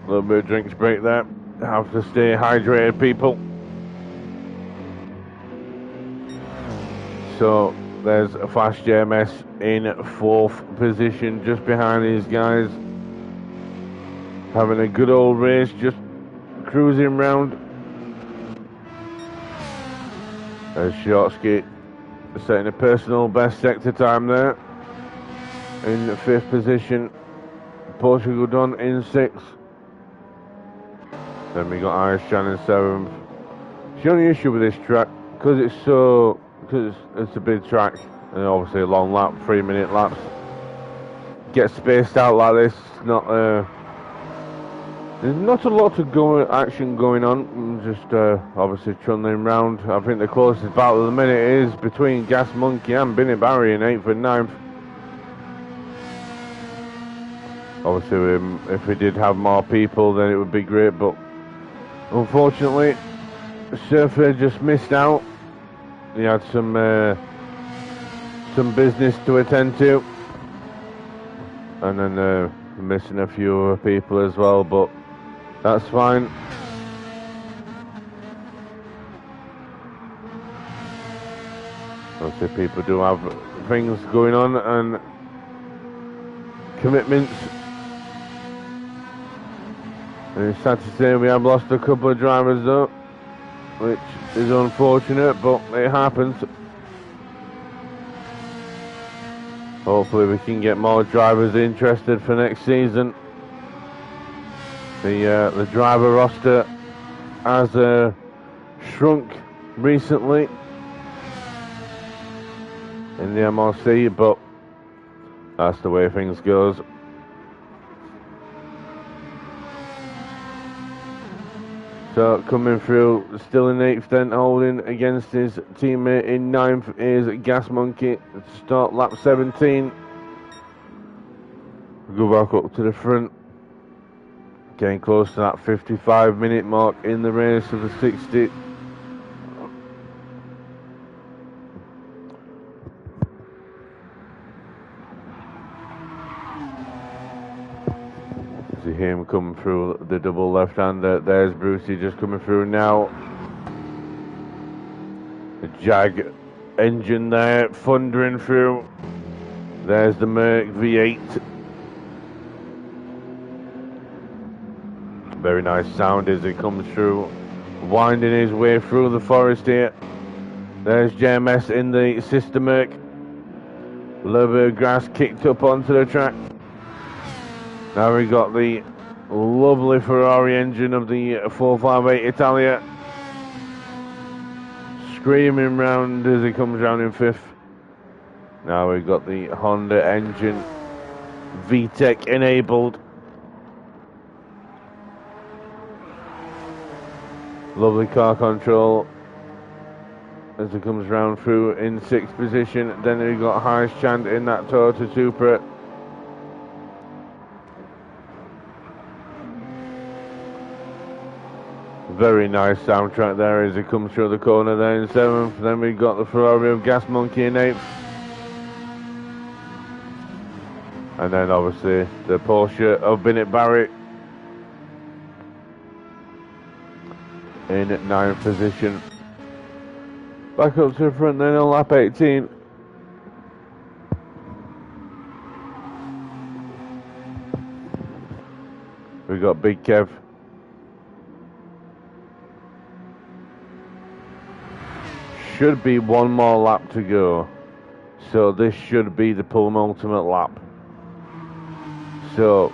A little bit of drinks break there. Have to stay hydrated, people. So there's a fast JMS in 4th position, just behind these guys. Having a good old race, just cruising round. There's Shortsky setting a personal best sector time there. In 5th position. Portugal done in 6th. Then we got Irish Chan in 7th. The only issue with this track, because it's a big track, and obviously a long lap, 3-minute laps, get spaced out like this. Not there's not a lot of action going on. Just obviously trundling round. I think the closest battle of the minute is between Gas Monkey and Binnett Barry in 8th and 9th. Obviously, if we did have more people, then it would be great, but unfortunately, Surfer just missed out. He had some business to attend to, and then missing a few people as well, but that's fine. Obviously people do have things going on and commitments, and it's sad to say we have lost a couple of drivers though, which is unfortunate, but it happens. Hopefully we can get more drivers interested for next season. The driver roster has shrunk recently in the MRC, but that's the way things goes. So coming through, still in 8th then, holding against his teammate in 9th is Gas Monkey. Start lap 17. Go back up to the front. Getting close to that 55-minute mark in the race of the 60. See him coming through the double left-hander. There's Brucey just coming through now. The Jag engine there, thundering through. There's the Merc V8. Very nice sound as it comes through, winding his way through the forest here. There's JMS in the sister Merc. A little bit of grass kicked up onto the track. Now we got the lovely Ferrari engine of the 458 Italia screaming round as it comes round in 5th. Now we've got the Honda engine, VTEC enabled. Lovely car control as it comes round through in 6th position. Then we've got Highest Chant in that Toyota Supra. Very nice soundtrack there as it comes through the corner there in 7th. Then we've got the Ferrari of Gas Monkey in 8th. And then obviously the Porsche of Bennett Barrett in 9th position. Back up to the front then on lap 18. We've got Big Kev. Should be one more lap to go. So this should be the penultimate lap. So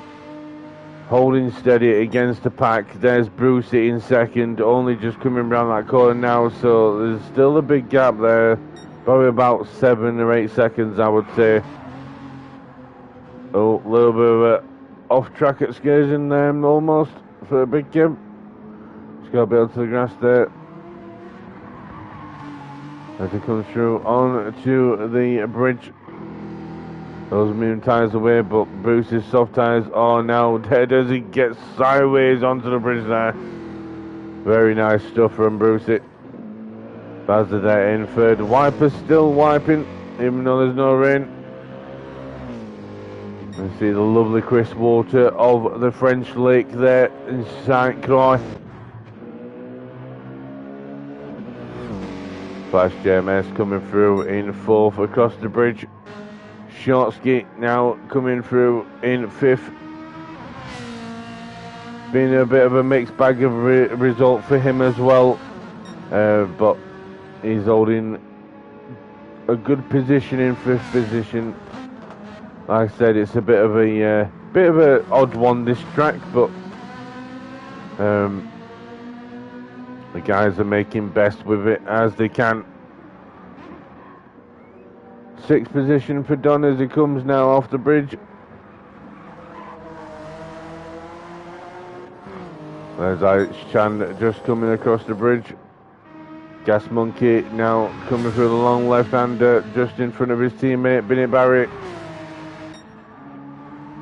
holding steady against the pack. There's Brucey in 2nd, only just coming around that corner now, so there's still a big gap there, probably about 7 or 8 seconds I would say. Oh, a little bit of a off-track excursion there almost for a big Kim. Just got to be onto the grass there as it comes through on to the bridge. Those medium tyres away, but Bruce's soft tyres are now dead as he gets sideways onto the bridge there. Very nice stuff from Brucey. Bazadette in 3rd. Wipers still wiping, even though there's no rain. You see the lovely crisp water of the French lake there in St. Croix. Flash JMS coming through in 4th across the bridge. Shortsky now coming through in 5th. Been a bit of a mixed bag of result for him as well, but he's holding a good position in 5th position. Like I said, it's a bit of a odd one this track, but the guys are making best with it as they can. 6th position for Don as he comes now off the bridge. There's Chan just coming across the bridge. Gas Monkey now coming through the long left-hander just in front of his teammate Bennett Barrett.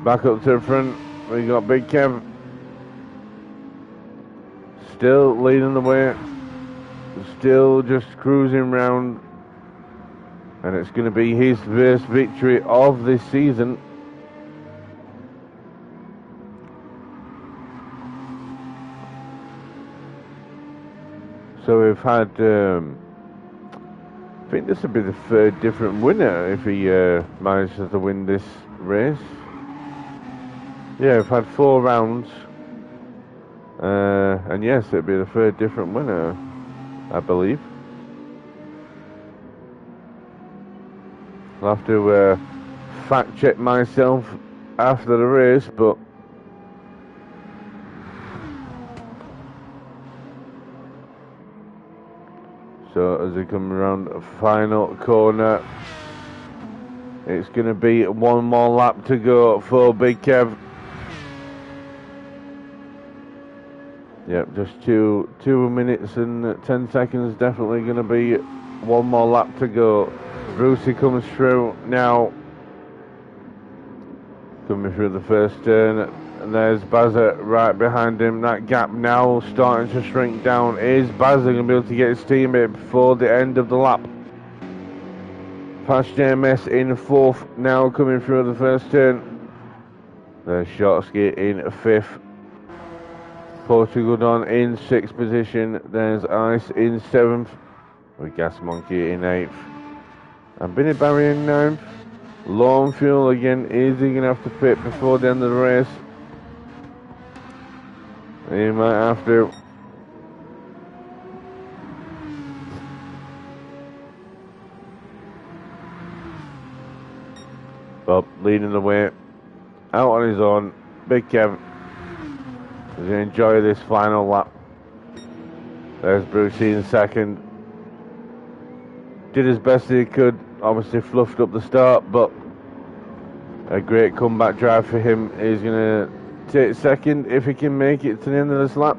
Back up to the front, we got Big Kev still leading the way. still just cruising round, and it's going to be his first victory of this season. So we've had, I think this would be the third different winner if he manages to win this race. Yeah, we've had 4 rounds, and yes, it'd be the third different winner, I believe. I'll have to fact check myself after the race, but so as they come around the final corner, it's going to be 1 more lap to go for Big Kev. Yep, just 2 minutes and 10 seconds, definitely going to be 1 more lap to go. Brucey comes through now, coming through the first turn, and there's Bazza right behind him. That gap now starting to shrink down. Is Bazza going to be able to get his teammate before the end of the lap? Fast JMS in 4th now, coming through the first turn. There's Shortsky in 5th. Portugal Don in 6th position. There's Ice in 7th. With Gas Monkey in 8th. And Binny Barry in 9th. Low on fuel again. Is he going to have to pit before the end of the race? He might have to. Bob leading the way. Out on his own. Big Kev. He's going to enjoy this final lap. There's Brucey in 2nd. Did as best he could. Obviously fluffed up the start, but a great comeback drive for him. He's going to take 2nd if he can make it to the end of this lap.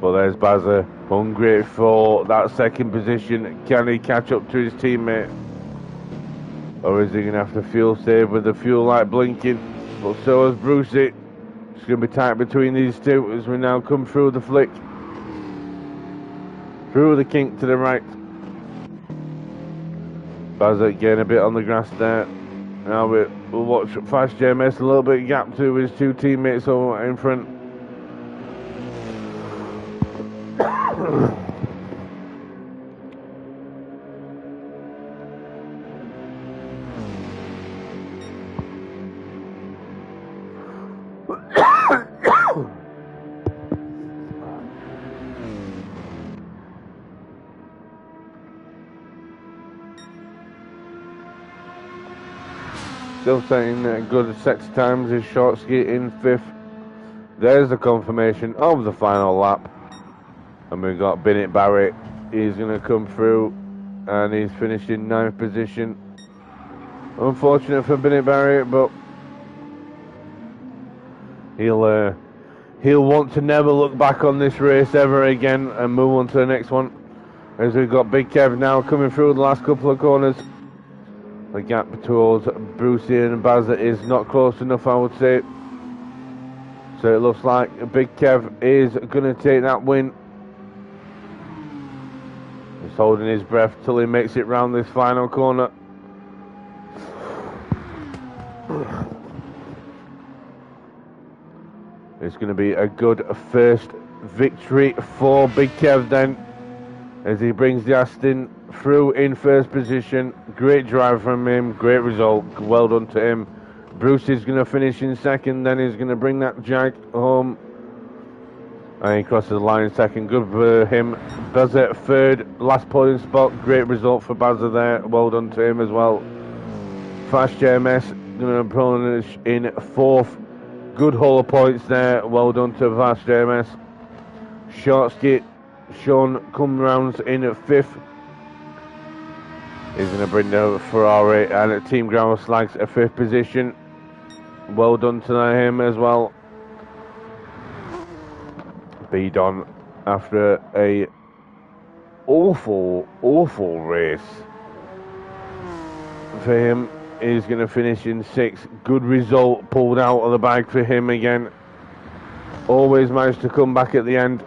But there's Bazza, hungry for that 2nd position. Can he catch up to his teammate? Or is he going to have to fuel save with the fuel light blinking? But so is Brucey. It's going to be tight between these two as we now come through the flick. Through the kink to the right. Bazza getting a bit on the grass there. Now we'll watch Fast JMS a little bit gap to his 2 teammates over in front. Still setting good set times is Shortsky in 5th. There's the confirmation of the final lap. And we've got Bennett Barrett. He's going to come through and he's finished in 9th position. Unfortunate for Bennett Barrett, but he'll want to never look back on this race ever again and move on to the next one. As we've got Big Kev now coming through the last couple of corners. The gap towards Brucey and Bazza is not close enough, I would say. So it looks like Big Kev is going to take that win. He's holding his breath till he makes it round this final corner. It's going to be a good first victory for Big Kev then, as he brings the Aston through in 1st position. Great drive from him, great result, well done to him. Bruce is going to finish in 2nd, then he's going to bring that Jag home. And he crosses the line in 2nd, good for him. Bazza 3rd, last podium spot, great result for Bazza there, well done to him as well. Fast JMS going to put in 4th, good haul of points there, well done to Fast JMS. Shortsky, Sean come rounds in 5th. He's going to bring the Ferrari, and Team Ground Slags a 5th position. Well done to him as well. Bidon, after a awful race for him, is going to finish in 6th. Good result pulled out of the bag for him again. Always managed to come back at the end.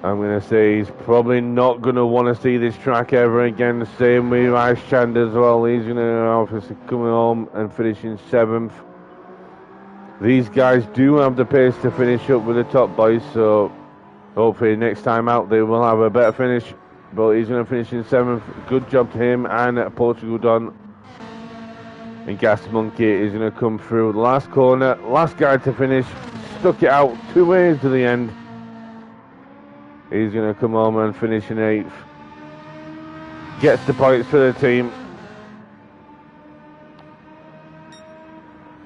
I'm going to say he's probably not going to want to see this track ever again. Same with Ice Chand as well. He's going to obviously come home and finish in 7th. These guys do have the pace to finish up with the top boys, so hopefully next time out they will have a better finish. But he's going to finish in 7th. Good job to him and Portugal done. And Gas Monkey is going to come through the last corner. Last guy to finish. Stuck it out 2 ways to the end. He's going to come home and finish in 8th. Gets the points for the team.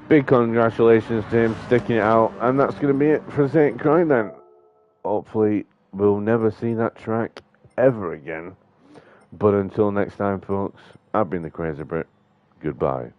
Big congratulations to him sticking it out. And that's going to be it for St. Croix then. Hopefully we'll never see that track ever again. But until next time, folks, I've been the Crazy Brit. Goodbye.